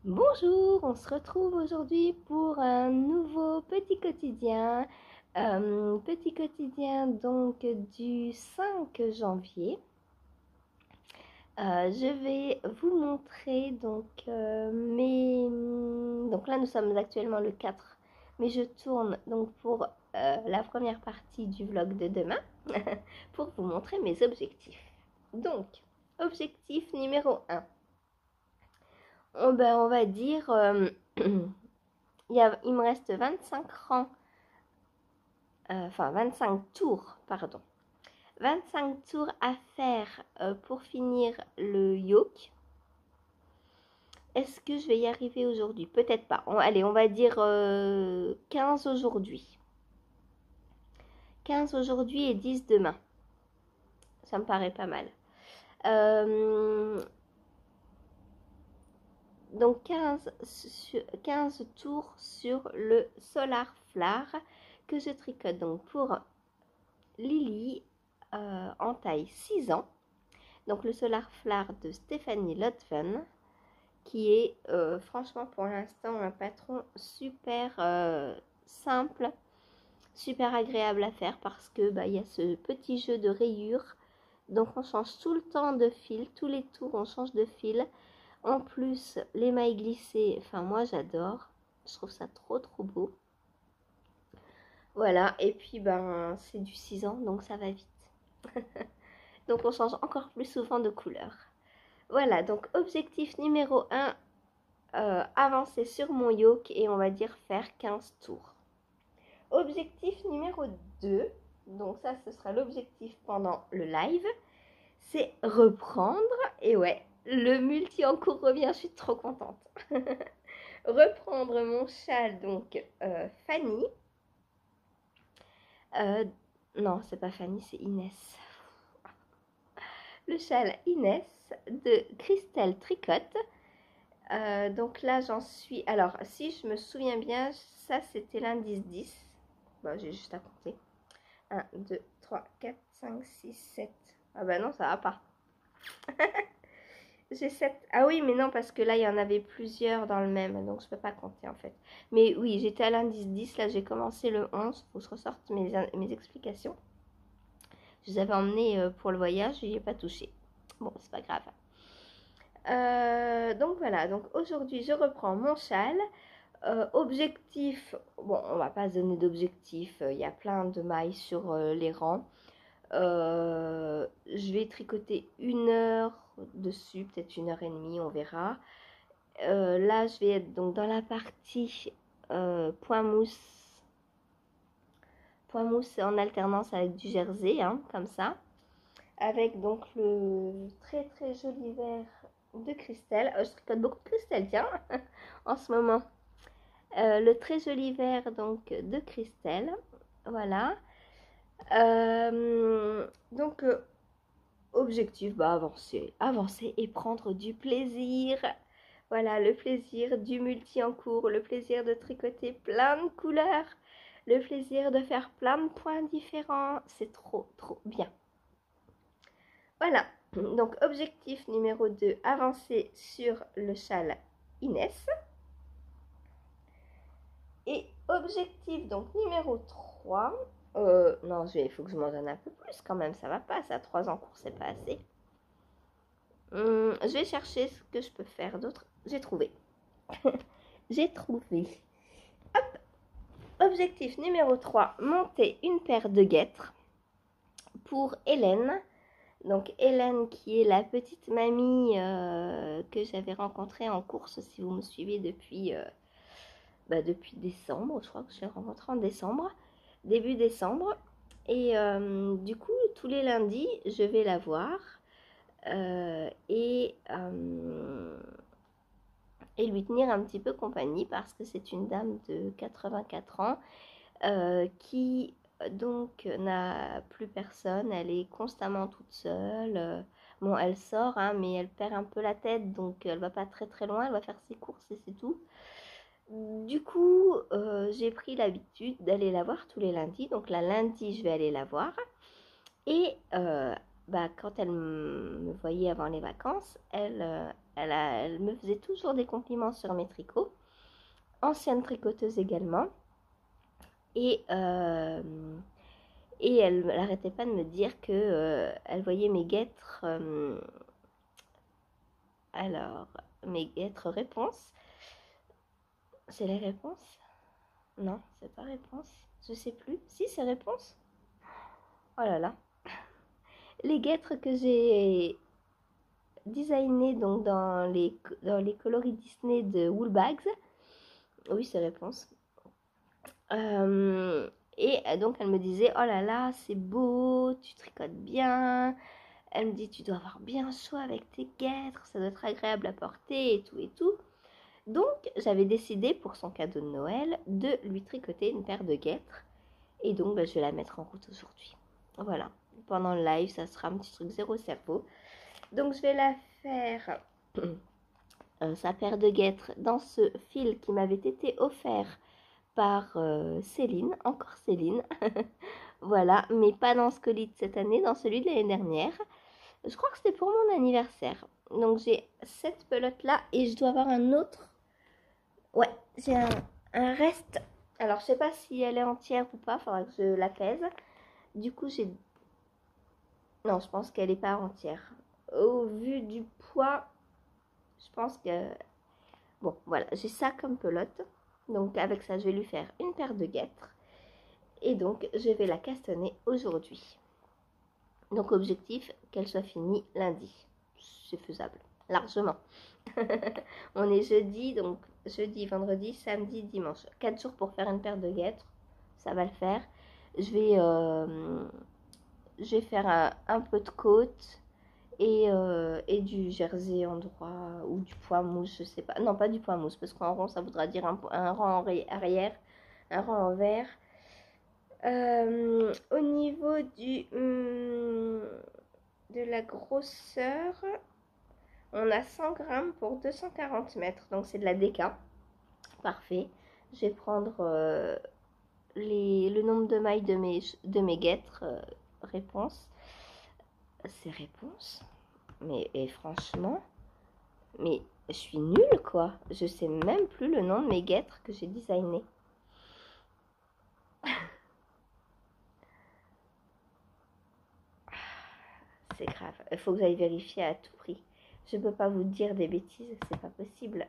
Bonjour, on se retrouve aujourd'hui pour un nouveau petit quotidien. Petit quotidien donc du 5 janvier. Je vais vous montrer donc là nous sommes actuellement le 4, mais je tourne donc pour la première partie du vlog de demain pour vous montrer mes objectifs. Donc, objectif numéro 1. On va dire il me reste 25 rangs, enfin 25 tours, pardon. 25 tours à faire pour finir le yoke. Est-ce que je vais y arriver aujourd'hui? Peut-être pas. Allez, on va dire 15 aujourd'hui. 15 aujourd'hui et 10 demain. Ça me paraît pas mal. Donc 15 tours sur le Solar Flare que je tricote donc pour Lily en taille 6 ans. Donc le Solar Flare de Stéphanie Lotven, qui est franchement pour l'instant un patron super simple, super agréable à faire parce que il y a ce petit jeu de rayures. Donc on change tout le temps de fil, tous les tours on change de fil. En plus les mailles glissées, enfin moi j'adore, je trouve ça trop beau. Voilà, et puis c'est du 6 ans donc ça va vite. Donc on change encore plus souvent de couleur. Voilà, donc objectif numéro 1, avancer sur mon yoke et on va dire faire 15 tours. Objectif numéro 2, donc ça ce sera l'objectif pendant le live, c'est reprendre, et ouais, le multi en cours revient, je suis trop contente. Reprendre mon châle, donc Fanny. Non, c'est pas Fanny, c'est Inès. Le châle Inès de Christelle Tricotte. Donc là, j'en suis. Alors, si je me souviens bien, ça c'était l'indice 10. Bon, j'ai juste à compter. 1, 2, 3, 4, 5, 6, 7. Ah bah non, ça va pas. J'ai 7. Ah oui, mais non, parce que là, il y en avait plusieurs dans le même. Donc, je peux pas compter en fait. Mais oui, j'étais à l'indice 10. Là, j'ai commencé le 11. Faut que je ressorte mes explications. Je vous avais emmené pour le voyage. Je n'y ai pas touché. Bon, c'est pas grave. Donc voilà, donc aujourd'hui je reprends mon châle. Objectif, bon on va pas se donner d'objectif, il y a plein de mailles sur les rangs. Je vais tricoter 1 heure dessus, peut-être 1 heure et demie, on verra. Là je vais être donc dans la partie point mousse en alternance avec du jersey, hein, comme ça. Avec donc le très joli vert de Christelle. Je tricote beaucoup de Christelle, tiens, en ce moment. Le très joli vert donc de Christelle. Voilà. Donc, objectif, avancer et prendre du plaisir. Voilà, le plaisir du multi en cours, le plaisir de tricoter plein de couleurs, le plaisir de faire plein de points différents. C'est trop bien. Voilà, donc objectif numéro 2, avancer sur le châle Inès. Et objectif donc numéro 3, non, il faut que je m'en donne un peu plus quand même, ça va pas, ça 3 en cours, c'est pas assez. Je vais chercher ce que je peux faire d'autre. J'ai trouvé. J'ai trouvé. Hop. Objectif numéro 3, monter une paire de guêtres pour Hélène. Donc Hélène qui est la petite mamie que j'avais rencontrée en course, si vous me suivez depuis décembre, je crois que je l'ai rencontrée en décembre, début décembre. Et du coup, tous les lundis, je vais la voir et lui tenir un petit peu compagnie parce que c'est une dame de 84 ans qui donc n'a plus personne, elle est constamment toute seule. Bon, elle sort, hein, mais elle perd un peu la tête, donc elle va pas très loin, elle va faire ses courses et c'est tout. Du coup, j'ai pris l'habitude d'aller la voir tous les lundis. Donc, la lundi, je vais aller la voir. Et bah, quand elle me voyait avant les vacances, elle me faisait toujours des compliments sur mes tricots. Ancienne tricoteuse également. Et, euh, et elle n'arrêtait pas de me dire que elle voyait mes guêtres, alors, mes guêtres réponses. C'est les réponses? Non, c'est pas réponse. Je sais plus. Si, c'est réponse. Oh là là. Les guêtres que j'ai designées donc dans les coloris Disney de Woolbags. Oui, c'est réponse. Et donc elle me disait, oh là là, c'est beau, tu tricotes bien. Elle me dit, tu dois avoir bien chaud avec tes guêtres, ça doit être agréable à porter et tout et tout. Donc j'avais décidé pour son cadeau de Noël de lui tricoter une paire de guêtres. Et donc bah, je vais la mettre en route aujourd'hui. Voilà, pendant le live, ça sera un petit truc zéro cerveau. Donc je vais la faire sa paire de guêtres dans ce fil qui m'avait été offert par Céline, encore Céline. Voilà, mais pas dans ce colis de cette année, dans celui de l'année dernière. Je crois que c'était pour mon anniversaire. Donc j'ai cette pelote là et je dois avoir un autre. Ouais, j'ai un reste. Alors je sais pas si elle est entière ou pas, faudra que je la pèse. Du coup j'ai... Non, je pense qu'elle est pas entière. Au vu du poids, je pense que... Bon, voilà, j'ai ça comme pelote. Donc avec ça, je vais lui faire une paire de guêtres. Et donc, je vais la castanner aujourd'hui. Donc, objectif, qu'elle soit finie lundi. C'est faisable, largement. On est jeudi, donc jeudi, vendredi, samedi, dimanche. 4 jours pour faire une paire de guêtres. Ça va le faire. Je vais faire un peu de côte et du jersey en droit ou du point mousse, je sais pas. Non, pas du point mousse, parce qu'en rond, ça voudra dire un rang arrière, un rang envers. Au niveau de la grosseur, on a 100 grammes pour 240 mètres, donc c'est de la déca. Parfait. Je vais prendre le nombre de mailles de mes guêtres. Réponse. C'est réponse. Mais et franchement, mais je suis nulle quoi. Je sais même plus le nom de mes guêtres que j'ai designées. C'est grave. Il faut que j'aille vérifier à tout prix. Je ne peux pas vous dire des bêtises, c'est pas possible.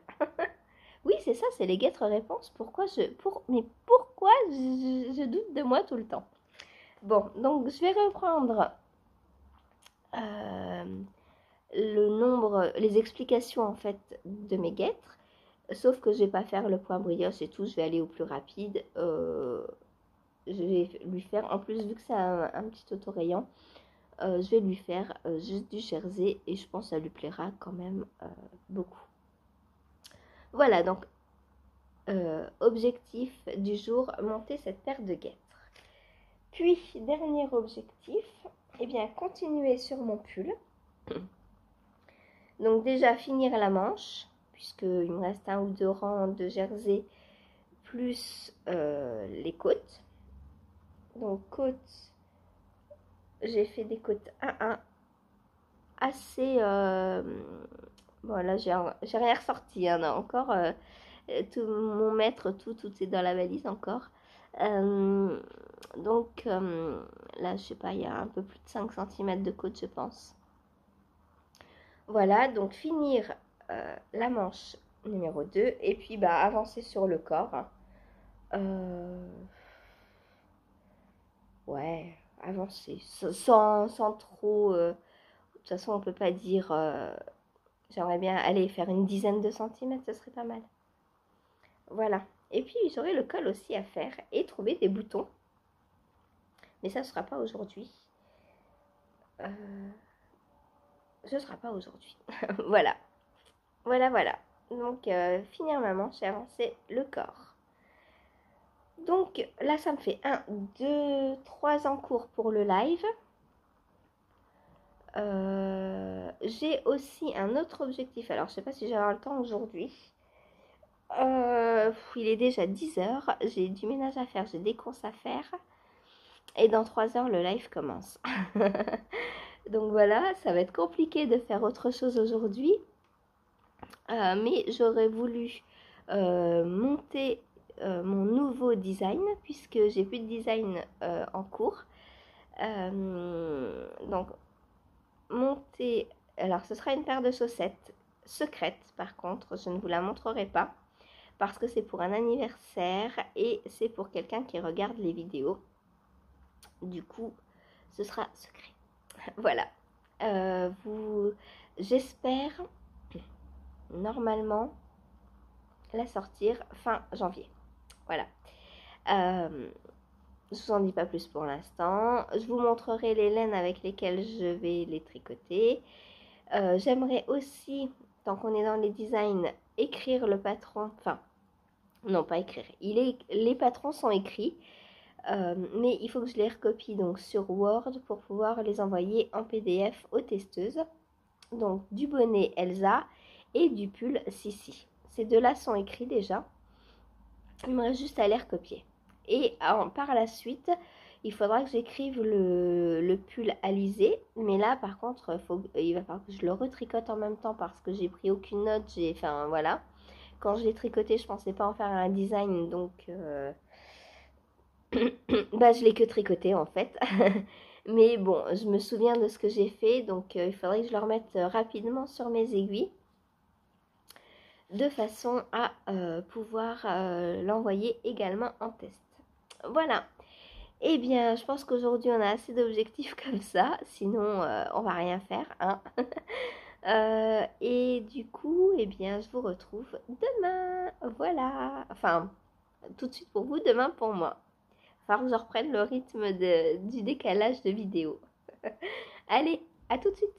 Oui, c'est ça, c'est les guêtres réponses. Mais pourquoi je doute de moi tout le temps? Bon, donc je vais reprendre les explications en fait de mes guêtres. Sauf que je vais pas faire le point brioche et tout, je vais aller au plus rapide. Je vais lui faire, en plus vu que c'est un petit autorayon, je vais lui faire juste du jersey et je pense que ça lui plaira quand même beaucoup. Voilà, donc objectif du jour, monter cette paire de guêtres. Puis, dernier objectif, eh bien, continuer sur mon pull. Donc déjà, finir la manche, puisqu'il me reste un ou deux rangs de jersey, plus les côtes. Donc, côtes, j'ai fait des côtes 1-1 assez... bon, là, j'ai rien ressorti, hein, encore... tout mon mètre, tout est dans la valise encore. Donc là, je sais pas, il y a un peu plus de 5 cm de côte, je pense. Voilà, donc finir la manche numéro 2 et puis bah, avancer sur le corps. Ouais, avancer sans trop... de toute façon, on peut pas dire... j'aimerais bien aller faire une dizaine de centimètres, ce serait pas mal. Voilà. Et puis, j'aurai le col aussi à faire et trouver des boutons. Mais ça ne sera pas aujourd'hui. Ce ne sera pas aujourd'hui. Voilà. Voilà. Donc, finir ma manche et avancer le corps. Donc, là, ça me fait 1, 2, 3 en cours pour le live. J'ai aussi un autre objectif. Alors, je ne sais pas si j'aurai le temps aujourd'hui. Il est déjà 10h. J'ai du ménage à faire, j'ai des courses à faire. Et dans 3 heures, le live commence. Donc voilà, ça va être compliqué de faire autre chose aujourd'hui. Mais j'aurais voulu monter mon nouveau design puisque j'ai plus de design en cours. Donc monter, alors ce sera une paire de chaussettes secrète par contre, je ne vous la montrerai pas parce que c'est pour un anniversaire et c'est pour quelqu'un qui regarde les vidéos. Du coup, ce sera secret. Voilà. J'espère normalement la sortir fin janvier. Voilà. Je vous en dis pas plus pour l'instant. Je vous montrerai les laines avec lesquelles je vais les tricoter. J'aimerais aussi, tant qu'on est dans les designs, écrire le patron. Enfin, non, pas écrire. Les patrons sont écrits. Mais il faut que je les recopie donc sur Word pour pouvoir les envoyer en PDF aux testeuses. Donc du bonnet Elsa et du pull Sissi. Ces deux-là sont écrits déjà. Il me reste juste à les recopier. Et par la suite, il faudra que j'écrive le pull Alizé. Mais là, par contre, il va falloir que je le retricote en même temps parce que j'ai pris aucune note. Enfin, voilà. Quand je l'ai tricoté, je pensais pas en faire un design. Donc, je l'ai que tricoté en fait. Mais bon, je me souviens de ce que j'ai fait. Donc, il faudrait que je le remette rapidement sur mes aiguilles. De façon à pouvoir l'envoyer également en test. Voilà. Eh bien, je pense qu'aujourd'hui, on a assez d'objectifs comme ça. Sinon, on va rien faire. Hein. Et du coup, eh bien, je vous retrouve demain. Voilà. Enfin, tout de suite pour vous, demain pour moi. Il va falloir que je reprenne le rythme du décalage de vidéo. Allez, à tout de suite.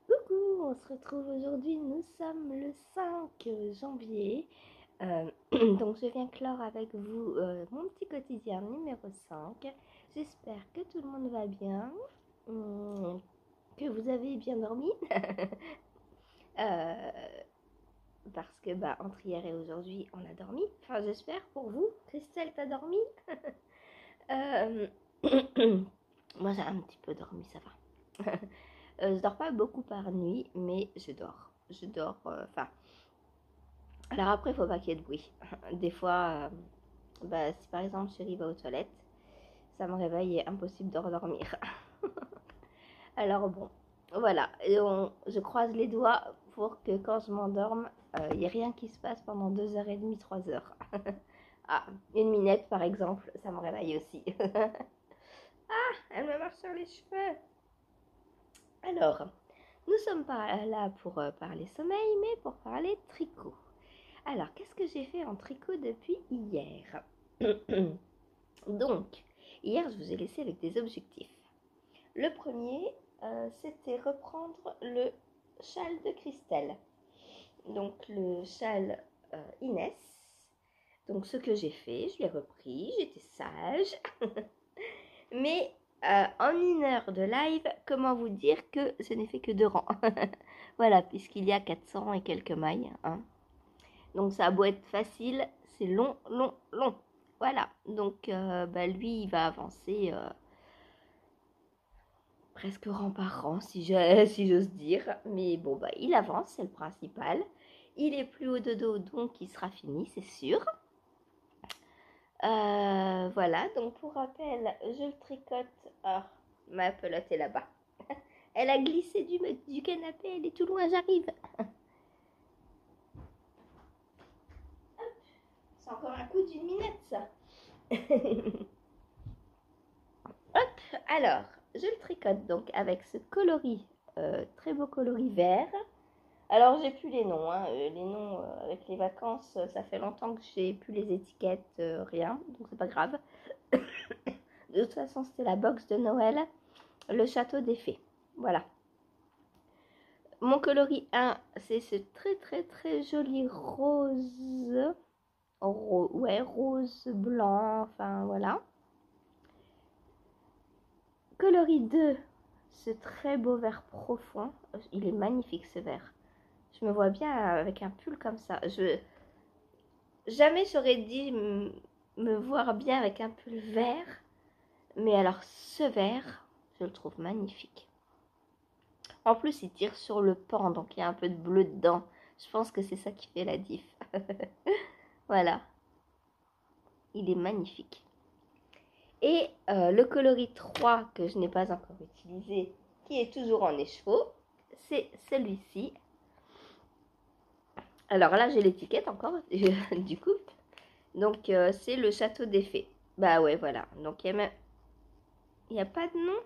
Coucou, on se retrouve aujourd'hui, nous sommes le 5 janvier. Donc je viens clore avec vous mon petit quotidien numéro 5. J'espère que tout le monde va bien, que vous avez bien dormi. Euh, Parce que entre hier et aujourd'hui, on a dormi. Enfin, j'espère pour vous. Christelle, t'as dormi? euh, Moi, j'ai un petit peu dormi, ça va. Je dors pas beaucoup par nuit, mais je dors. Je dors. Enfin. Alors après, il faut pas qu'il y ait de bruit. Des fois, si par exemple chérie va aux toilettes, ça me réveille et impossible de redormir. Alors bon, voilà. Je croise les doigts pour que quand je m'endorme, il n'y ait rien qui se passe pendant 2h30, 3h. Ah, une minette par exemple, ça me réveille aussi. Ah, elle me marche sur les cheveux. Alors, nous sommes pas là pour parler sommeil, mais pour parler tricot. Alors, qu'est-ce que j'ai fait en tricot depuis hier? Donc, hier, je vous ai laissé avec des objectifs. Le premier, c'était reprendre le châle de Christelle. Donc, le châle Inès. Donc, ce que j'ai fait, je l'ai repris, j'étais sage. Mais en 1 heure de live, comment vous dire que ce n'est fait que 2 rangs. Voilà, puisqu'il y a 400 et quelques mailles. Hein. Donc ça a beau être facile, c'est long, long, long. Voilà, donc lui, il va avancer presque rang par rang, si j'ose dire. Mais bon, il avance, c'est le principal. Il est plus haut de dos, donc il sera fini, c'est sûr. Voilà, donc pour rappel, je le tricote. Ah, ma pelote est là-bas. Elle a glissé du canapé, elle est tout loin, j'arrive. C'est encore un coup d'une minette, ça. Hop, alors, je le tricote donc avec ce coloris, très beau coloris vert. Alors, j'ai plus les noms, hein. Les noms avec les vacances, ça fait longtemps que j'ai plus les étiquettes, rien, donc c'est pas grave. De toute façon, c'était la box de Noël, le château des fées. Voilà. Mon coloris 1, c'est ce très très très joli rose. Ouais, rose, blanc, enfin voilà. Coloris 2, ce très beau vert profond. Il est magnifique ce vert. Je me vois bien avec un pull comme ça. Jamais j'aurais dit me voir bien avec un pull vert. Mais alors ce vert, je le trouve magnifique. En plus, il tire sur le pan, donc il y a un peu de bleu dedans. Je pense que c'est ça qui fait la diff. Voilà. Il est magnifique. Et le coloris 3 que je n'ai pas encore utilisé, qui est toujours en écheveau, c'est celui-ci. Alors là, j'ai l'étiquette encore, du coup. Donc, c'est le château des fées. Bah ouais, voilà. Donc, il n'y a pas de nom.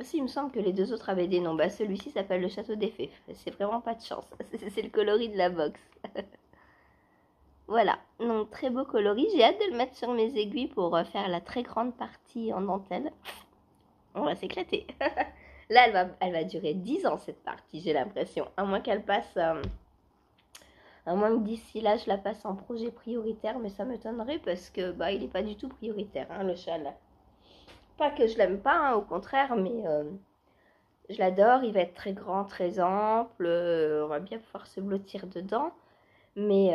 Si, il me semble que les deux autres avaient des noms. Bah, celui-ci s'appelle le château des fées. C'est vraiment pas de chance. C'est le coloris de la box. Voilà. Donc, très beau coloris. J'ai hâte de le mettre sur mes aiguilles pour faire la très grande partie en dentelle. On va s'éclater. Là, elle va durer 10 ans, cette partie, j'ai l'impression. À moins qu'elle passe... à moins que d'ici là, je la passe en projet prioritaire. Mais ça m'étonnerait parce que bah, il n'est pas du tout prioritaire, hein, le châle. Pas que je l'aime pas, hein, au contraire, mais je l'adore. Il va être très grand, très ample. On va bien pouvoir se blottir dedans. Mais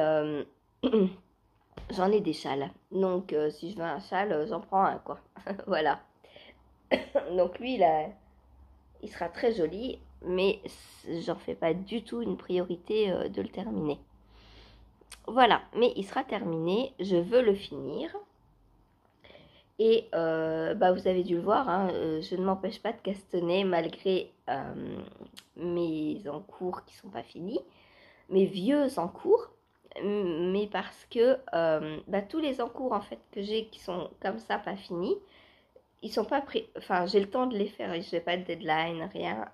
j'en ai des châles. Donc, si je veux un châle, j'en prends un, quoi. Voilà. Donc, lui, il sera très joli. Mais j'en fais pas du tout une priorité de le terminer. Voilà. Mais il sera terminé. Je veux le finir. Et bah, vous avez dû le voir, hein, je ne m'empêche pas de castanner malgré mes encours qui ne sont pas finis, mes vieux encours, mais parce que bah, tous les encours en fait que j'ai qui sont comme ça pas finis, ils sont pas pris, enfin j'ai le temps de les faire et je n'ai pas de deadline, rien.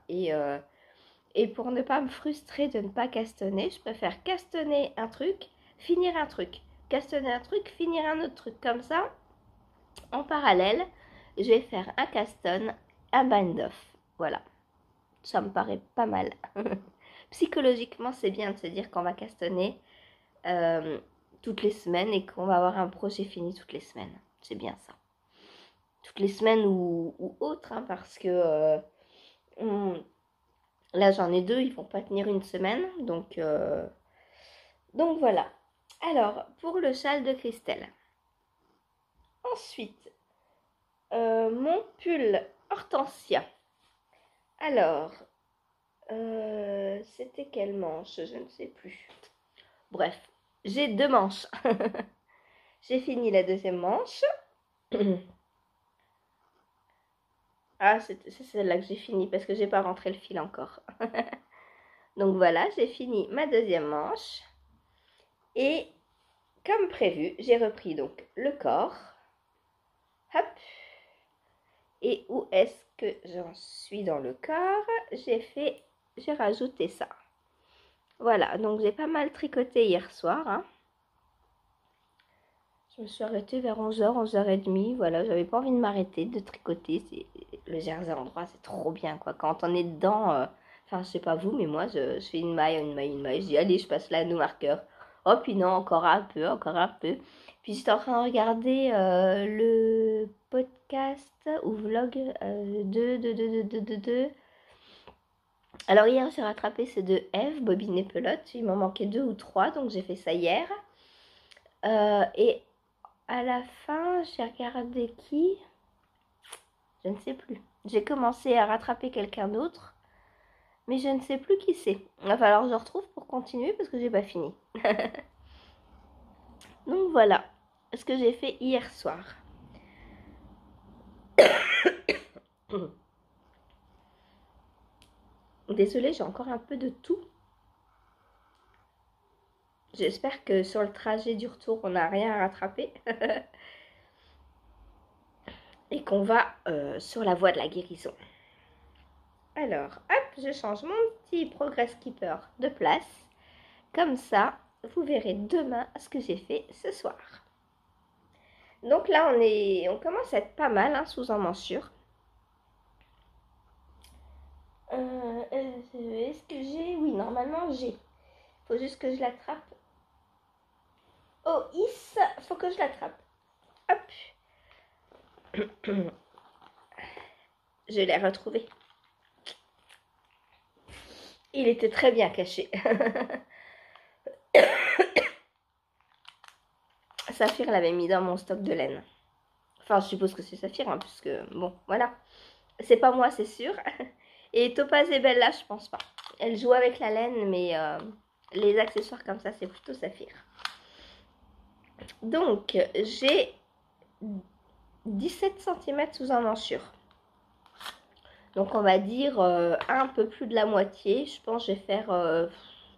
Et pour ne pas me frustrer de ne pas castanner, je préfère castanner un truc, finir un truc, castanner un truc, finir un autre truc comme ça. En parallèle, je vais faire un caston, un bind-off. Voilà, ça me paraît pas mal. Psychologiquement, c'est bien de se dire qu'on va castonner toutes les semaines et qu'on va avoir un projet fini toutes les semaines. C'est bien ça. Toutes les semaines ou autres, hein, parce que là, j'en ai deux, ils vont pas tenir une semaine. Donc voilà. Alors, pour le châle de Christelle. Ensuite, mon pull Hortensia. Alors, c'était quelle manche? Je ne sais plus. Bref, j'ai deux manches. J'ai fini la deuxième manche. Ah, c'est celle-là que j'ai fini parce que j'ai pas rentré le fil encore. Donc voilà, j'ai fini ma deuxième manche. Et comme prévu, j'ai repris donc le corps. Hop. Et où est-ce que j'en suis dans le corps? J'ai rajouté ça. Voilà, donc j'ai pas mal tricoté hier soir. Hein. Je me suis arrêtée vers 11h, 11h30. Voilà, j'avais pas envie de m'arrêter, de tricoter. Le jersey en droit, c'est trop bien, quoi. Quand on est dedans, enfin, je sais pas vous, mais moi, je fais une maille, une maille, une maille. Je dis, allez, je passe là, nos marqueurs. Oh, puis non, encore un peu, encore un peu. Puis j'étais en train de regarder le podcast ou vlog de. Alors hier, j'ai rattrapé ceux de Eve, Bobine et Pelote. Il m'en manquait 2 ou 3, donc j'ai fait ça hier. Et à la fin, j'ai regardé qui? Je ne sais plus. J'ai commencé à rattraper quelqu'un d'autre. mais je ne sais plus qui c'est. Il va falloir que je retrouve pour continuer parce que j'ai pas fini. Donc voilà ce que j'ai fait hier soir. Désolée, j'ai encore un peu de tout. J'espère que sur le trajet du retour, on n'a rien à rattraper. Et qu'on va sur la voie de la guérison. Alors, hop, je change mon petit Progress Keeper de place. Comme ça, vous verrez demain ce que j'ai fait ce soir. Donc là, on commence à être pas mal hein, sous emmanchure. Est-ce que j'ai? Oui, normalement j'ai. Faut juste que je l'attrape. Oh, faut que je l'attrape. Hop. Je l'ai retrouvé. Il était très bien caché. Saphir l'avait mis dans mon stock de laine. Enfin, je suppose que c'est Saphir, hein, puisque, bon, voilà. C'est pas moi, c'est sûr. Et Topaz et Bella, je pense pas. Elle joue avec la laine, mais les accessoires comme ça, c'est plutôt Saphir. Donc, j'ai 17 cm sous emmanchure. Donc, on va dire un peu plus de la moitié. Je pense que je vais faire,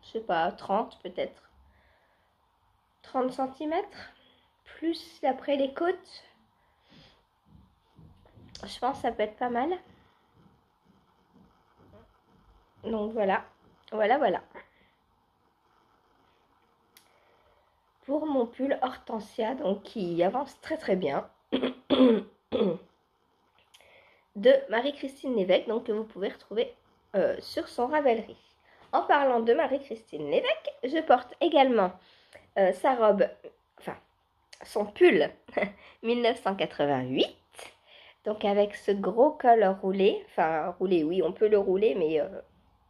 je sais pas, 30 peut-être. 30 cm. Plus après les côtes. Je pense que ça peut être pas mal. Donc, voilà. Voilà. Pour mon pull Hortensia, donc qui avance très très bien. De Marie-Christine Lévesque, donc que vous pouvez retrouver sur son Ravelry. En parlant de Marie-Christine Lévesque, je porte également sa robe, enfin son pull 1988, donc avec ce gros col roulé, enfin roulé, oui, on peut le rouler, mais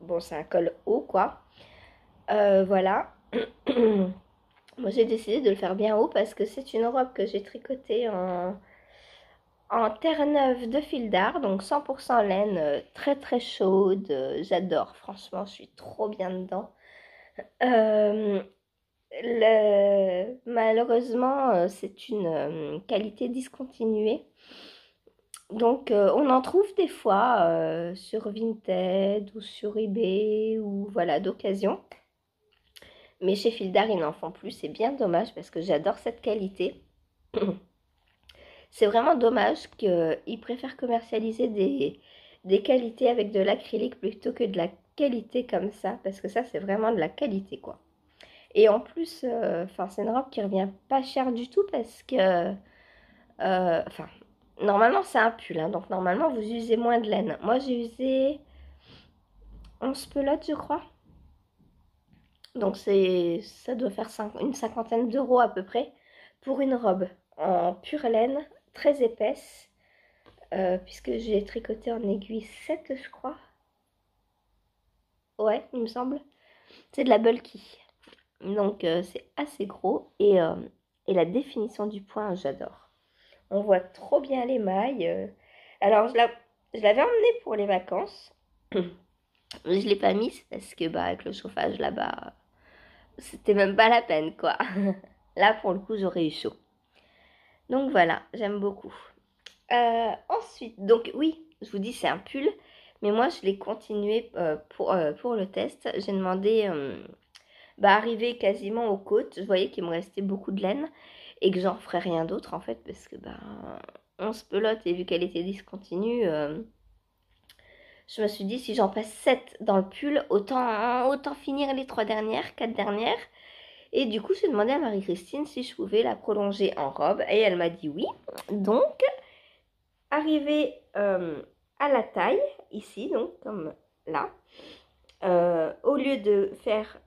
bon, c'est un col haut, quoi. Voilà. Moi, j'ai décidé de le faire bien haut parce que c'est une robe que j'ai tricotée en Terre-Neuve de fil d'art, donc 100% laine, très très chaude. J'adore, franchement, je suis trop bien dedans. Malheureusement, c'est une qualité discontinuée. Donc, on en trouve des fois sur Vinted ou sur eBay ou voilà, d'occasion. Mais chez Fildar, ils n'en font plus. C'est bien dommage parce que j'adore cette qualité. C'est vraiment dommage qu'ils préfèrent commercialiser des qualités avec de l'acrylique plutôt que de la qualité comme ça. Parce que ça, c'est vraiment de la qualité, quoi. Et en plus, c'est une robe qui revient pas cher du tout parce que... normalement, c'est un pull. Hein, donc, normalement, vous usez moins de laine. Moi, j'ai usé 11 pelotes, je crois. Donc, ça doit faire une cinquantaine d'euros à peu près pour une robe en pure laine, très épaisse. Puisque j'ai tricoté en aiguille 7, je crois. Ouais, il me semble. C'est de la bulky. Donc, c'est assez gros. Et la définition du point, j'adore. On voit trop bien les mailles. Alors, je l'avais emmenée pour les vacances. Je ne l'ai pas mise parce que, avec le chauffage là-bas, c'était même pas la peine, quoi. Là, pour le coup, j'aurais eu chaud. Donc, voilà, j'aime beaucoup. Ensuite, donc oui, je vous dis, c'est un pull. Mais moi, je l'ai continué pour le test. J'ai demandé, arriver quasiment aux côtes. Je voyais qu'il me restait beaucoup de laine et que j'en ferais rien d'autre en fait. Parce que, on se pelote et vu qu'elle était discontinue, je me suis dit, si j'en passe 7 dans le pull, autant finir les 4 dernières. Et du coup, j'ai demandé à Marie-Christine si je pouvais la prolonger en robe. Et elle m'a dit oui. Donc, arrivé à la taille, ici, donc comme là, au lieu de faire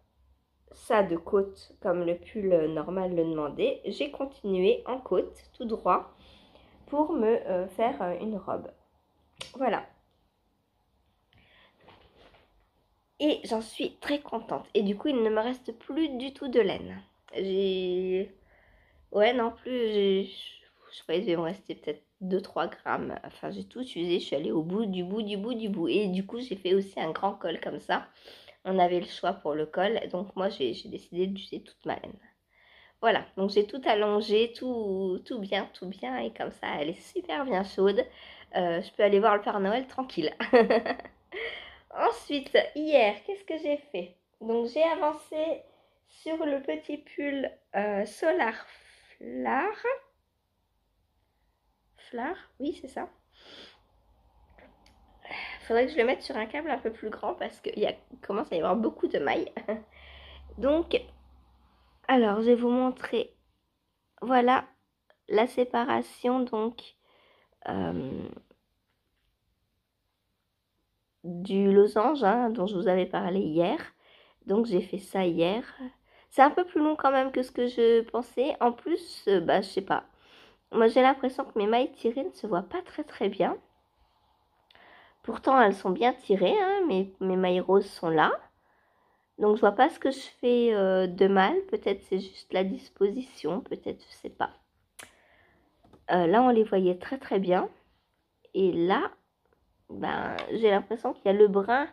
ça de côte comme le pull normal le demandait, j'ai continué en côte tout droit pour me faire une robe. Voilà. Et j'en suis très contente. Et du coup, il ne me reste plus du tout de laine. Ouais, non plus, je je croyais qu'il devait me rester peut-être 2-3 grammes. Enfin, j'ai tout utilisé, je suis allée au bout du bout du bout du bout. Et du coup, j'ai fait aussi un grand col comme ça. On avait le choix pour le col, donc moi, j'ai décidé d'utiliser toute ma laine. Voilà, donc j'ai tout allongé, tout bien, et comme ça, elle est super bien chaude. Je peux aller voir le Père Noël tranquille. Ensuite, hier, qu'est-ce que j'ai fait? Donc, j'ai avancé sur le petit pull Solar Flare. Flare, oui, c'est ça. Faudrait que je le mette sur un câble un peu plus grand parce qu'il commence à y avoir beaucoup de mailles. Donc, alors, je vais vous montrer. Voilà la séparation donc du losange dont je vous avais parlé hier. Donc j'ai fait ça hier. C'est un peu plus long quand même que ce que je pensais. En plus, je sais pas. Moi j'ai l'impression que mes mailles tirées ne se voient pas très bien. Pourtant elles sont bien tirées, mes mailles roses sont là. Donc je vois pas ce que je fais de mal. Peut-être c'est juste la disposition, peut-être je sais pas. Là on les voyait très bien. Et là, j'ai l'impression qu'il y a le brin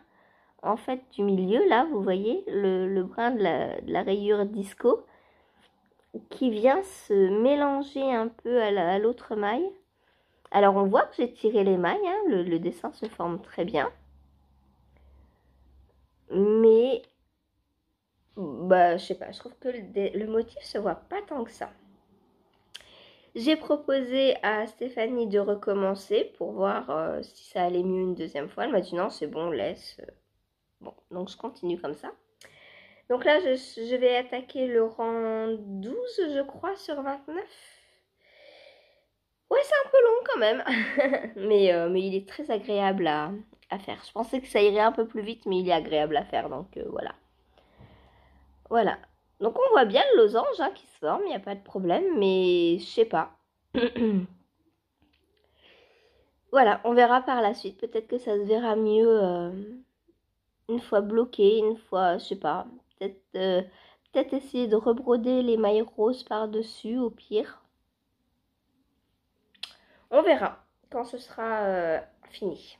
en fait du milieu là, vous voyez, le brin de la rayure disco qui vient se mélanger un peu à l'autre maille. Alors on voit que j'ai tiré les mailles, le dessin se forme très bien. Mais, je sais pas, je trouve que le motif se voit pas tant que ça. J'ai proposé à Stéphanie de recommencer pour voir si ça allait mieux une deuxième fois. Elle m'a dit non, c'est bon, laisse. Bon, donc je continue comme ça. Donc là, je vais attaquer le rang 12, je crois, sur 29. Ouais, c'est un peu long quand même. mais il est très agréable à faire. Je pensais que ça irait un peu plus vite, mais il est agréable à faire. Donc voilà. Voilà. Donc on voit bien le losange qui se forme, il n'y a pas de problème. Mais je sais pas. Voilà, on verra par la suite. Peut-être que ça se verra mieux une fois bloqué, une fois, je sais pas. Peut-être essayer de rebroder les mailles roses par-dessus, au pire. On verra quand ce sera fini.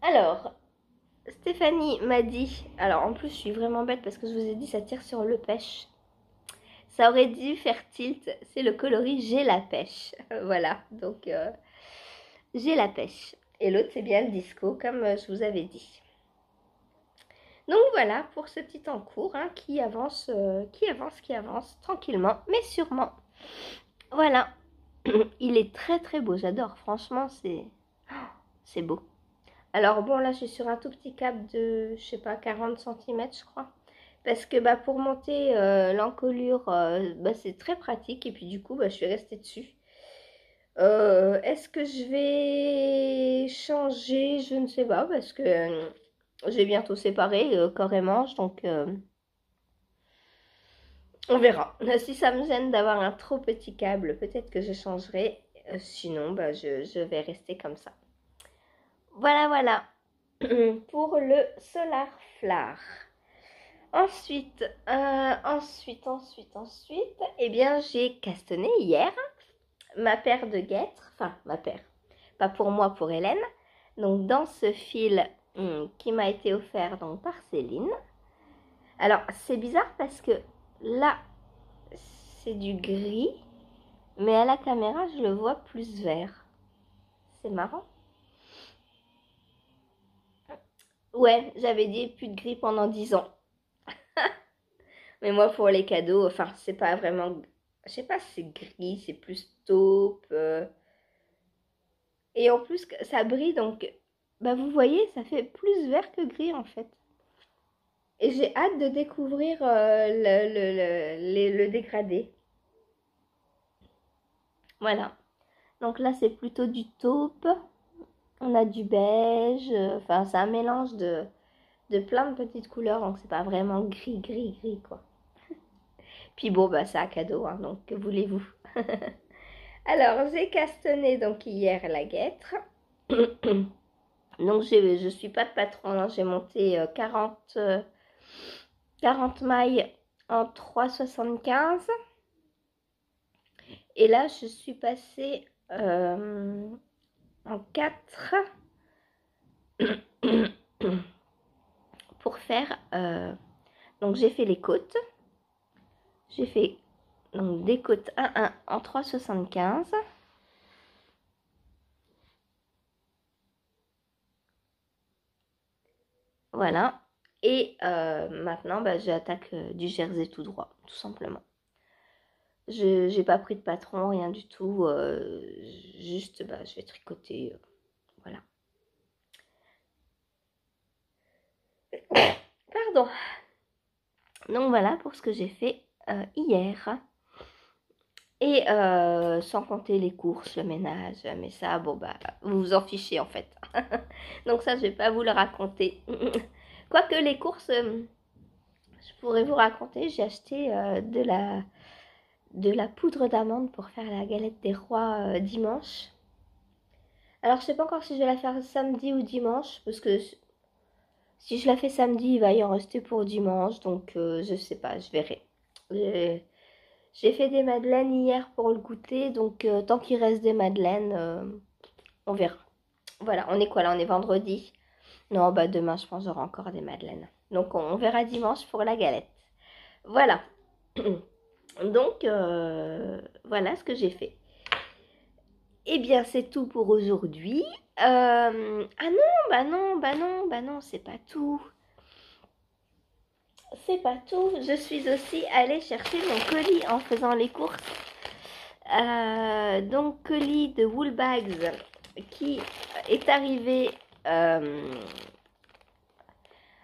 Alors, Stéphanie m'a dit... Alors, en plus, je suis vraiment bête parce que je vous ai dit ça tire sur le pêche. Ça aurait dû faire tilt. C'est le coloris J'ai la pêche. Voilà, donc J'ai la pêche. Et l'autre, c'est bien le disco, comme je vous avais dit. Donc voilà pour ce petit en cours qui avance tranquillement, mais sûrement. Voilà. Il est très beau, j'adore. Franchement, c'est beau. Alors bon, là, je suis sur un tout petit câble de, je sais pas, 40 cm, je crois. Parce que pour monter l'encolure, c'est très pratique. Et puis du coup, je suis restée dessus. Est-ce que je vais changer? Je ne sais pas, parce que j'ai bientôt séparé corps et manche, donc on verra. Si ça me gêne d'avoir un trop petit câble, peut-être que je changerai. Sinon, je vais rester comme ça. Voilà. Pour le Solar Flare. Ensuite, eh bien, j'ai castanné hier ma paire de guêtres. Enfin, ma paire. Pas pour moi, pour Hélène. Donc, dans ce fil qui m'a été offert donc, par Céline. Alors, c'est bizarre parce que là, c'est du gris. Mais à la caméra, je le vois plus vert. C'est marrant. Ouais, j'avais dit plus de gris pendant 10 ans. Mais moi, pour les cadeaux, enfin, c'est pas vraiment... Je sais pas si c'est gris, c'est plus taupe. Et en plus, ça brille, donc... vous voyez, ça fait plus vert que gris, en fait. Et j'ai hâte de découvrir le dégradé. Voilà. Donc là, c'est plutôt du taupe. On a du beige. Enfin, c'est un mélange de plein de petites couleurs. Donc, c'est pas vraiment gris, quoi. Puis bon, c'est un cadeau, donc que voulez-vous. Alors, j'ai castanné donc hier la guêtre. Donc, je suis pas de patron, j'ai monté 40 mailles en 3,75. Et là, je suis passée en 4 pour faire... donc, j'ai fait les côtes. J'ai fait donc, des côtes 1-1 en 3,75. Voilà. Et maintenant, bah, j'attaque du jersey tout droit, tout simplement. Je n'ai pas pris de patron, rien du tout. Juste, bah, je vais tricoter. Voilà. Pardon. Donc voilà pour ce que j'ai fait hier. Et sans compter les courses, le ménage, mais ça, bon bah, vous vous en fichez en fait. Donc ça, je vais pas vous le raconter. Quoique les courses, je pourrais vous raconter, j'ai acheté de la poudre d'amande pour faire la galette des rois dimanche. Alors je sais pas encore si je vais la faire samedi ou dimanche, parce que si je la fais samedi, il va y en rester pour dimanche, donc je sais pas, je verrai. J'ai fait des madeleines hier pour le goûter, donc tant qu'il reste des madeleines, on verra. Voilà, on est quoi là? On est vendredi. Non, bah demain, je pense, j'aurai encore des madeleines. Donc on verra dimanche pour la galette. Voilà. Donc, voilà ce que j'ai fait. Eh bien, c'est tout pour aujourd'hui. Ah non, bah non, bah non, bah non, c'est pas tout. C'est pas tout. Je suis aussi allée chercher mon colis en faisant les courses. Donc, colis de Woolbags qui est arrivé.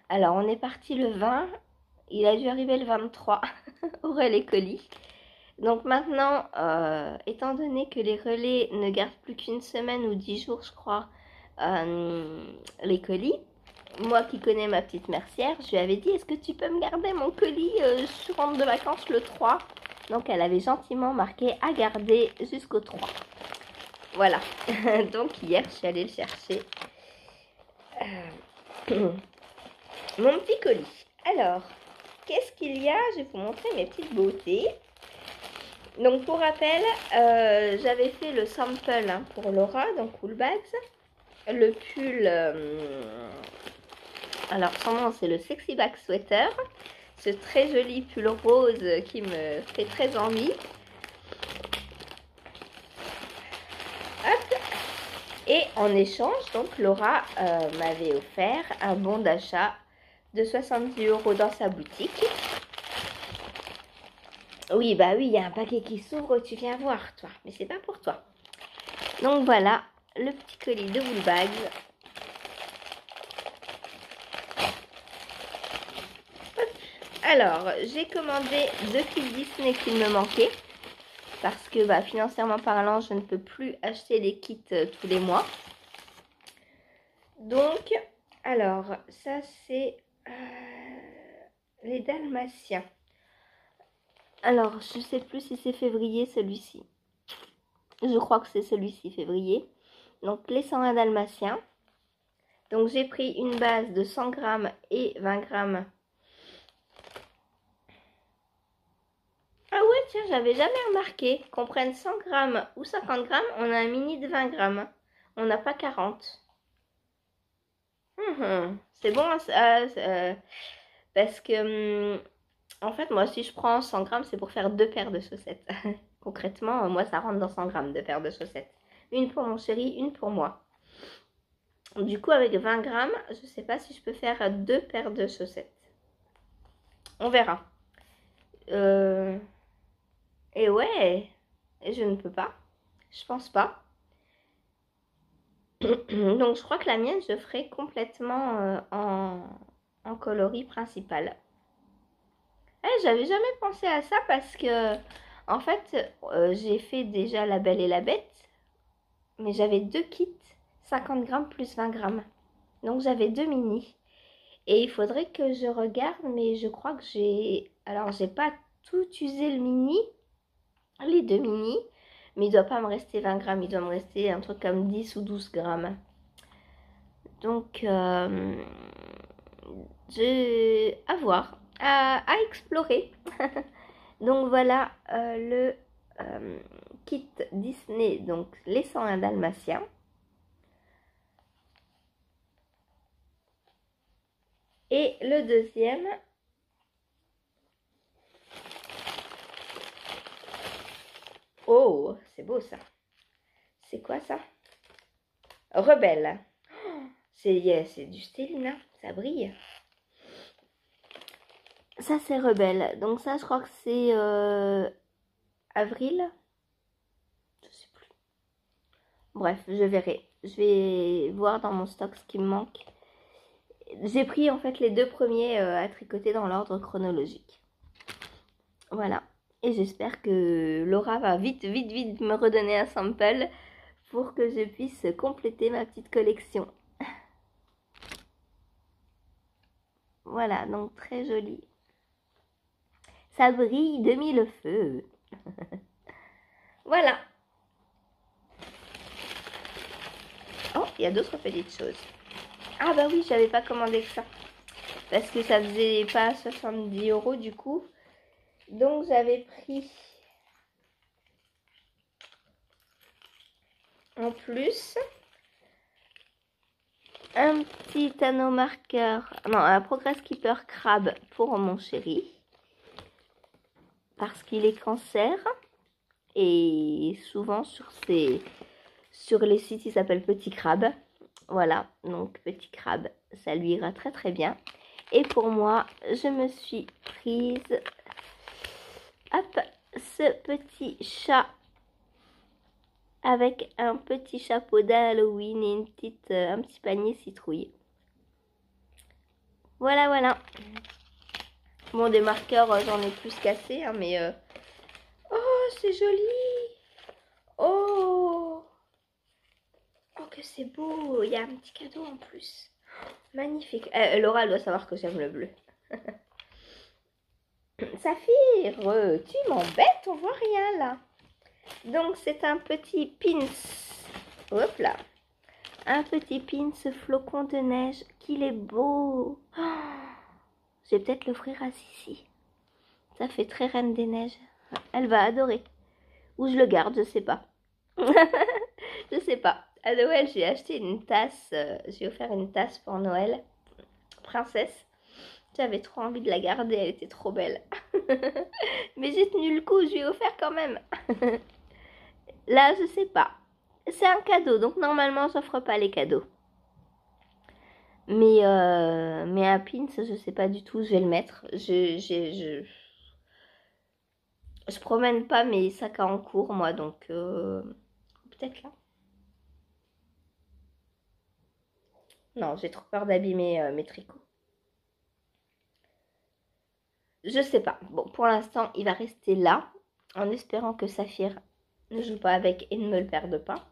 Alors, on est parti le 20. Il a dû arriver le 23 au relais colis. Donc maintenant, étant donné que les relais ne gardent plus qu'une semaine ou 10 jours, je crois, les colis, moi qui connais ma petite mercière, je lui avais dit, est-ce que tu peux me garder mon colis? Je rentre de vacances le 3. Donc elle avait gentiment marqué à garder jusqu'au 3. Voilà. Donc hier, je suis allée le chercher. Mon petit colis. Alors, qu'est-ce qu'il y a? Je vais vous montrer mes petites beautés. Donc pour rappel, j'avais fait le sample pour Laura, donc Woolbags. Le pull, alors son nom c'est le Sexy Back Sweater. Ce très joli pull rose qui me fait très envie. Hop. Et en échange, donc Laura m'avait offert un bon d'achat de 70 € dans sa boutique. Oui, bah oui, il y a un paquet qui s'ouvre, tu viens voir, toi. Mais c'est pas pour toi. Donc voilà, le petit colis de Woolbags. Alors, j'ai commandé 2 kits Disney qui me manquaient. Parce que bah, financièrement parlant, je ne peux plus acheter les kits tous les mois. Donc, alors, ça c'est les Dalmatiens. Alors, je sais plus si c'est février celui-ci. Je crois que c'est celui-ci, février. Donc, les 101 Dalmatiens. Donc, j'ai pris une base de 100 grammes et 20 grammes. Ah ouais, tiens, j'avais jamais remarqué qu'on prenne 100 grammes ou 50 grammes, on a un mini de 20 grammes. On n'a pas 40. C'est bon, parce que, en fait, moi, si je prends 100 grammes, c'est pour faire 2 paires de chaussettes. Concrètement, moi, ça rentre dans 100 grammes, 2 paires de chaussettes. Une pour mon chéri, une pour moi. Du coup, avec 20 grammes, je sais pas si je peux faire 2 paires de chaussettes. On verra. Et ouais, je ne peux pas. Je pense pas. Donc, je crois que la mienne, je ferai complètement en coloris principal. J'avais jamais pensé à ça parce que, en fait, j'ai fait déjà La Belle et la Bête, mais j'avais 2 kits, 50 grammes plus 20 grammes. Donc, j'avais 2 mini. Et il faudrait que je regarde, mais je crois que j'ai... Alors, j'ai pas tout usé le mini, les 2 mini, mais il doit pas me rester 20 grammes, il doit me rester un truc comme 10 ou 12 grammes. Donc, à voir, à explorer. Donc voilà le kit Disney, donc les 101 Dalmatiens. Et le deuxième, oh, c'est beau ça. C'est quoi ça? Rebelle. C'est du Stélina, ça brille. Ça c'est Rebelle. Donc ça je crois que c'est avril. Je sais plus. Bref, je verrai. Je vais voir dans mon stock ce qui me manque. J'ai pris en fait les deux premiers à tricoter dans l'ordre chronologique. Voilà. Et j'espère que Laura va vite me redonner un sample pour que je puisse compléter ma petite collection. Voilà, donc très joli. Ça brille de mille feux. Voilà. Oh, il y a d'autres petites choses. Ah bah oui, j'avais pas commandé que ça. Parce que ça faisait pas 70 € du coup. Donc j'avais pris en plus un petit anneau marqueur, non, un Progress Keeper Crabe pour mon chéri. Parce qu'il est cancer. Et souvent sur les sites, il s'appelle Petit Crabe. Voilà, donc Petit Crabe, ça lui ira très très bien. Et pour moi, je me suis prise, hop, ce petit chat avec un petit chapeau d'Halloween et un petit panier citrouille. Voilà, voilà. Bon, des marqueurs, j'en ai plus cassé, hein, mais... Oh, c'est joli! Oh! Oh, que c'est beau! Il y a un petit cadeau en plus. Magnifique. Laura, elle doit savoir que j'aime le bleu. Saphir, tu m'embêtes, on voit rien là. Donc, c'est un petit pins. Hop là. Un petit pins flocon de neige. Qu'il est beau. Oh, je vais peut-être l'offrir à Sissi. Ça fait très Reine des Neiges. Elle va adorer. Ou je le garde, je sais pas. Je sais pas. À Noël, j'ai acheté une tasse. J'ai offert une tasse pour Noël. Princesse. J'avais trop envie de la garder, elle était trop belle. Mais j'ai tenu le coup, je lui ai offert quand même. Là, je sais pas. C'est un cadeau, donc normalement, j'offre pas les cadeaux. Mais un pins, je sais pas du tout, je vais le mettre. Je promène pas mes sacs en cours, moi, donc peut-être là. Non, j'ai trop peur d'abîmer mes tricots. Je sais pas. Bon, pour l'instant, il va rester là, en espérant que Saphir ne joue pas avec et ne me le perde pas.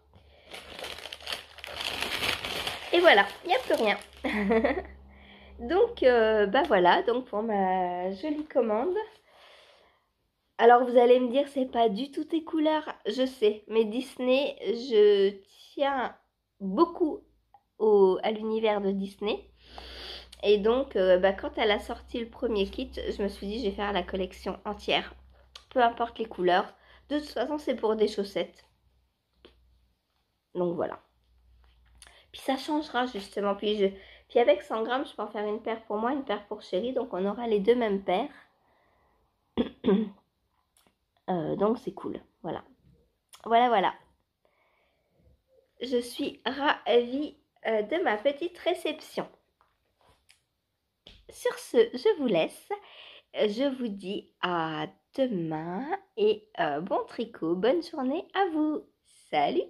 Et voilà, il n'y a plus rien. Donc, bah voilà, donc pour ma jolie commande. Alors, vous allez me dire, c'est pas du tout tes couleurs, je sais. Mais Disney, je tiens beaucoup à l'univers de Disney. Et donc, bah, quand elle a sorti le premier kit, je me suis dit, je vais faire la collection entière. Peu importe les couleurs. De toute façon, c'est pour des chaussettes. Donc, voilà. Puis ça changera justement. Puis avec 100 grammes, je peux en faire une paire pour moi, une paire pour chéri. Donc on aura les deux mêmes paires. Donc c'est cool. Voilà. Voilà, voilà. Je suis ravie de ma petite réception. Sur ce, je vous laisse. Je vous dis à demain et bon tricot. Bonne journée à vous. Salut!